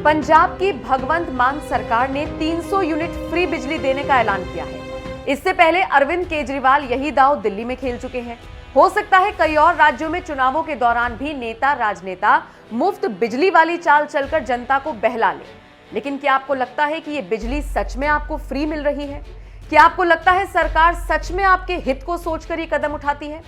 पंजाब की भगवंत मान सरकार ने 300 यूनिट फ्री बिजली देने का ऐलान किया है। इससे पहले अरविंद केजरीवाल यही दांव दिल्ली में खेल चुके हैं। हो सकता है कई और राज्यों में चुनावों के दौरान भी नेता राजनेता मुफ्त बिजली वाली चाल चलकर जनता को बहला ले। लेकिन क्या आपको लगता है कि ये बिजली सच में आपको फ्री मिल रही है? क्या आपको लगता है सरकार सच में आपके हित को सोचकर ये कदम उठाती है?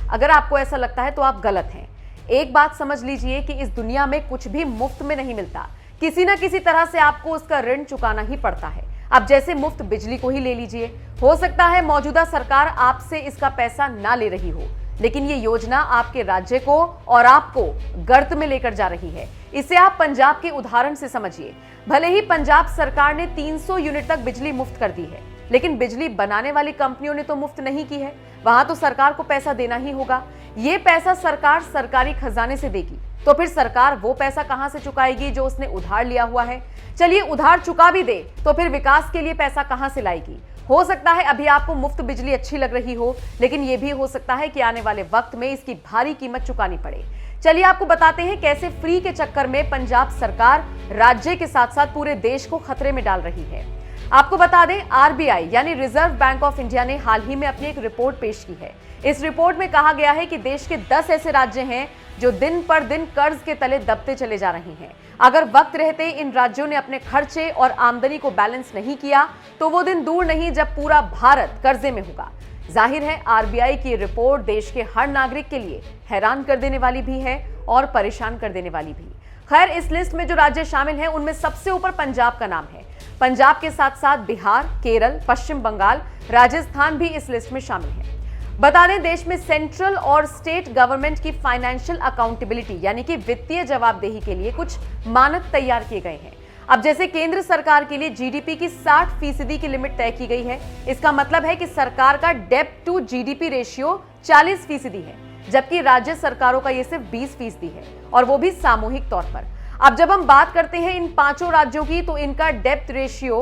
अगर आपको ऐसा लगता है तो आप गलत हैं। एक बात समझ लीजिए कि इस दुनिया में कुछ भी मुफ्त में नहीं मिलता। किसी न किसी तरह से आपको उसका ऋण चुकाना ही पड़ता है। अब जैसे मुफ्त बिजली को ही ले लीजिए। हो सकता है मौजूदा सरकार आपसे इसका पैसा ना ले रही हो, लेकिन ये योजना आपके राज्य को और आपको गर्त में लेकर जा रही है। इसे आप पंजाब के उदाहरण से समझिए। भले ही पंजाब सरकार ने 300 यूनिट तक बिजली मुफ्त कर दी है, लेकिन बिजली बनाने वाली कंपनियों ने तो मुफ्त नहीं की है। वहां तो सरकार को पैसा देना ही होगा। ये पैसा सरकार सरकारी खजाने से देगी, तो फिर सरकार वो पैसा कहां से चुकाएगी जो उसने उधार लिया हुआ है? चलिए उधार चुका भी दे तो फिर विकास के लिए पैसा कहां से लाएगी? हो सकता है अभी आपको मुफ्त बिजली अच्छी लग रही हो, लेकिन यह भी हो सकता है कि आने वाले वक्त में इसकी भारी कीमत चुकानी पड़े। चलिए आपको बताते हैं कैसे फ्री के चक्कर में पंजाब सरकार राज्य के साथ साथ पूरे देश को खतरे में डाल रही है। आपको बता दें, आरबीआई यानी रिजर्व बैंक ऑफ इंडिया ने हाल ही में अपनी एक रिपोर्ट पेश की है। इस रिपोर्ट में कहा गया है कि देश के 10 ऐसे राज्य हैं जो दिन पर दिन कर्ज के तले दबते चले जा रहे हैं। अगर वक्त रहते इन राज्यों ने अपने खर्चे और आमदनी को बैलेंस नहीं किया तो वो दिन दूर नहीं जब पूरा भारत कर्जे में होगा। जाहिर है आरबीआई की रिपोर्ट देश के हर नागरिक के लिए हैरान कर देने वाली भी है और परेशान कर देने वाली भी। खैर, इस लिस्ट में जो राज्य शामिल हैं उनमें सबसे ऊपर पंजाब का नाम है। पंजाब के साथ साथ बिहार, केरल, पश्चिम बंगाल, राजस्थान भी इस लिस्ट में शामिल है। बता दें, देश में सेंट्रल और स्टेट गवर्नमेंट की फाइनेंशियल अकाउंटेबिलिटी यानी कि वित्तीय जवाबदेही के लिए कुछ मानक तैयार किए गए हैं। अब जैसे केंद्र सरकार के लिए जीडीपी की 60% की लिमिट तय की गई है। इसका मतलब है कि सरकार का डेब्ट टू जीडीपी रेशियो 40% है, जबकि राज्य सरकारों का ये सिर्फ 20% है, और वो भी सामूहिक तौर पर। अब जब हम बात करते हैं इन पांचों राज्यों की, तो इनका डेब्ट रेशियो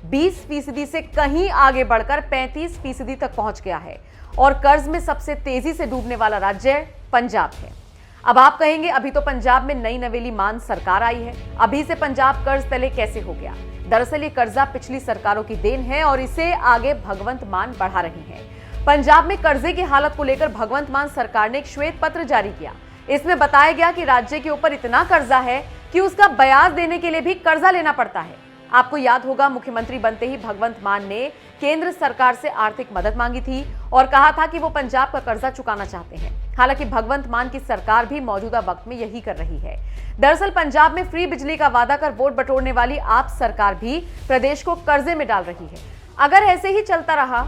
20% से कहीं आगे बढ़कर 35% तक पहुंच गया है, और कर्ज में सबसे तेजी से डूबने वाला राज्य पंजाब है। अब आप कहेंगे, अभी तो पंजाब में नई नवेली मान सरकार आई है, अभी से पंजाब कर्ज तले कैसे हो गया? दरअसल ये कर्जा पिछली सरकारों की देन है और इसे आगे भगवंत मान बढ़ा रही है। पंजाब में कर्जे की हालत को लेकर भगवंत मान सरकार ने एक श्वेत पत्र जारी किया। इसमें बताया गया कि राज्य के ऊपर इतना कर्जा है कि उसका ब्याज देने के लिए भी कर्जा लेना पड़ता है। आपको याद होगा, मुख्यमंत्री बनते ही भगवंत मान ने केंद्र सरकार से आर्थिक मदद मांगी थी और कहा था कि वो पंजाब का कर्जा चुकाना चाहते हैं। हालांकि भगवंत मान की सरकार भी मौजूदा वक्त में यही कर रही है। दरअसल पंजाब में फ्री बिजली का वादा कर वोट बटोरने वाली आप सरकार भी प्रदेश को कर्जे में डाल रही है। अगर ऐसे ही चलता रहा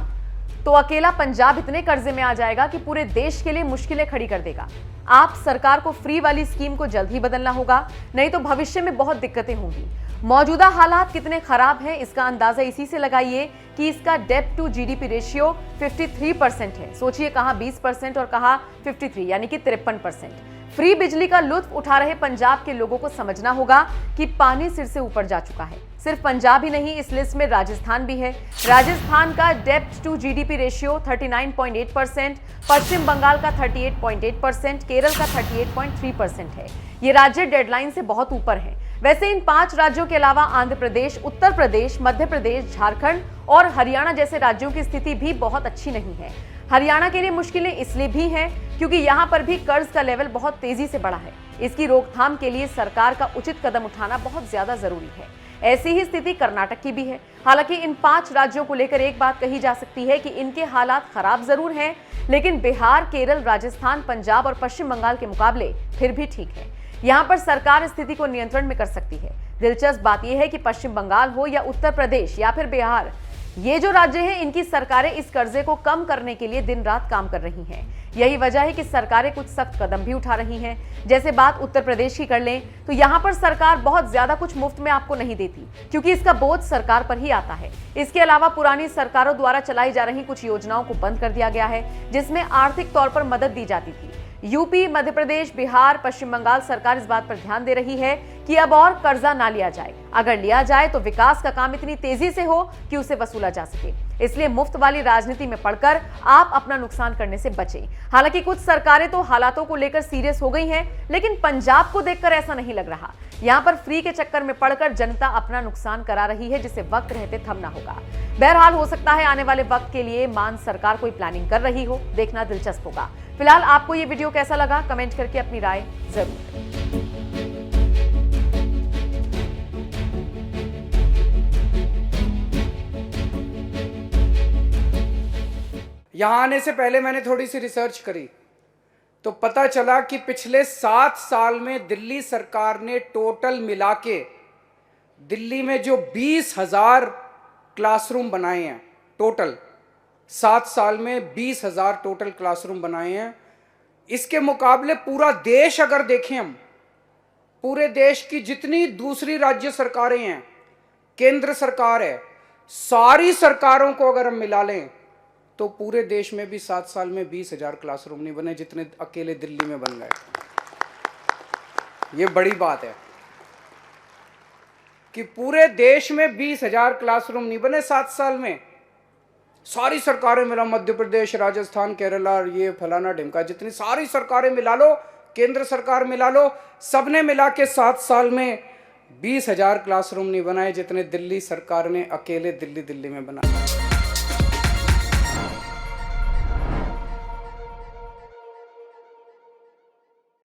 तो अकेला पंजाब इतने कर्जे में आ जाएगा कि पूरे देश के लिए मुश्किलें खड़ी कर देगा। आप सरकार को फ्री वाली स्कीम को जल्द ही बदलना होगा, नहीं तो भविष्य में बहुत दिक्कतें होंगी। मौजूदा हालात कितने खराब हैं इसका अंदाजा इसी से लगाइए कि इसका डेब्ट टू जीडीपी रेशियो 53% है। सोचिए, कहां 20% और कहां 53, यानी कि 53%। फ्री बिजली का लुत्फ उठा रहे पंजाब के लोगों को समझना होगा कि पानी सिर से ऊपर जा चुका है। सिर्फ पंजाब ही नहीं, इस लिस्ट में राजस्थान भी है। राजस्थान का डेब्ट टू जीडीपी रेशियो 39.8%, पश्चिम बंगाल का 38.8%, केरल का 38.3% है। ये राज्य डेडलाइन से बहुत ऊपर है। वैसे इन 5 राज्यों के अलावा आंध्र प्रदेश, उत्तर प्रदेश, मध्य प्रदेश, झारखंड और हरियाणा जैसे राज्यों की स्थिति भी बहुत अच्छी नहीं है। हरियाणा के लिए मुश्किलें इसलिए भी हैं क्योंकि यहाँ पर भी कर्ज का लेवल बहुत तेजी से बढ़ा है। इसकी रोकथाम के लिए सरकार का उचित कदम उठाना बहुत ज्यादा जरूरी है। ऐसी ही स्थिति कर्नाटक की भी है। हालांकि इन 5 राज्यों को लेकर एक बात कही जा सकती है कि इनके हालात खराब जरूर हैं, लेकिन बिहार, केरल, राजस्थान, पंजाब और पश्चिम बंगाल के मुकाबले फिर भी ठीक है। यहाँ पर सरकार स्थिति को नियंत्रण में कर सकती है। दिलचस्प बात यह है कि पश्चिम बंगाल हो या उत्तर प्रदेश या फिर बिहार, ये जो राज्य हैं, इनकी सरकारें इस कर्जे को कम करने के लिए दिन रात काम कर रही हैं। यही वजह है कि सरकारें कुछ सख्त कदम भी उठा रही हैं। जैसे बात उत्तर प्रदेश की कर लें तो यहाँ पर सरकार बहुत ज्यादा कुछ मुफ्त में आपको नहीं देती, क्योंकि इसका बोझ सरकार पर ही आता है। इसके अलावा पुरानी सरकारों द्वारा चलाई जा रही कुछ योजनाओं को बंद कर दिया गया है, जिसमें आर्थिक तौर पर मदद दी जाती थी। यूपी, मध्य प्रदेश, बिहार, पश्चिम बंगाल सरकार इस बात पर ध्यान दे रही है कि अब और कर्जा ना लिया जाए। अगर लिया जाए तो विकास का काम इतनी तेजी से हो कि उसे वसूला जा सके। इसलिए मुफ्त वाली राजनीति में पड़कर आप अपना नुकसान करने से बचें। हालांकि कुछ सरकारें तो हालातों को लेकर सीरियस हो गई हैं, लेकिन पंजाब को देखकर ऐसा नहीं लग रहा। यहां पर फ्री के चक्कर में पड़कर जनता अपना नुकसान करा रही है, जिसे वक्त रहते थमना होगा। बहरहाल हो सकता है आने वाले वक्त के लिए मान सरकार कोई प्लानिंग कर रही हो, देखना दिलचस्प होगा। फिलहाल आपको ये वीडियो कैसा लगा, कमेंट करके अपनी राय जरूर दें। यहां आने से पहले मैंने थोड़ी सी रिसर्च करी तो पता चला कि पिछले 7 साल में दिल्ली सरकार ने टोटल मिला के दिल्ली में जो 20,000 क्लासरूम बनाए हैं, टोटल 7 साल में 20,000 टोटल क्लासरूम बनाए हैं। इसके मुकाबले पूरा देश अगर देखें हम, पूरे देश की जितनी दूसरी राज्य सरकारें हैं, केंद्र सरकार है, सारी सरकारों को अगर हम मिला लें तो पूरे देश में भी 7 साल में 20,000 क्लासरूम नहीं बने जितने अकेले दिल्ली में बन गए। ये बड़ी बात है कि पूरे देश में 20,000 क्लासरूम नहीं बने 7 साल में। सारी सरकारें मिला, मध्य प्रदेश, राजस्थान, केरला, ये फलाना ढिमका, जितनी सारी सरकारें मिला लो, केंद्र सरकार मिला लो, सबने मिला के 7 साल में 20,000 क्लासरूम नहीं बनाए जितने दिल्ली सरकार ने अकेले दिल्ली में बनाए।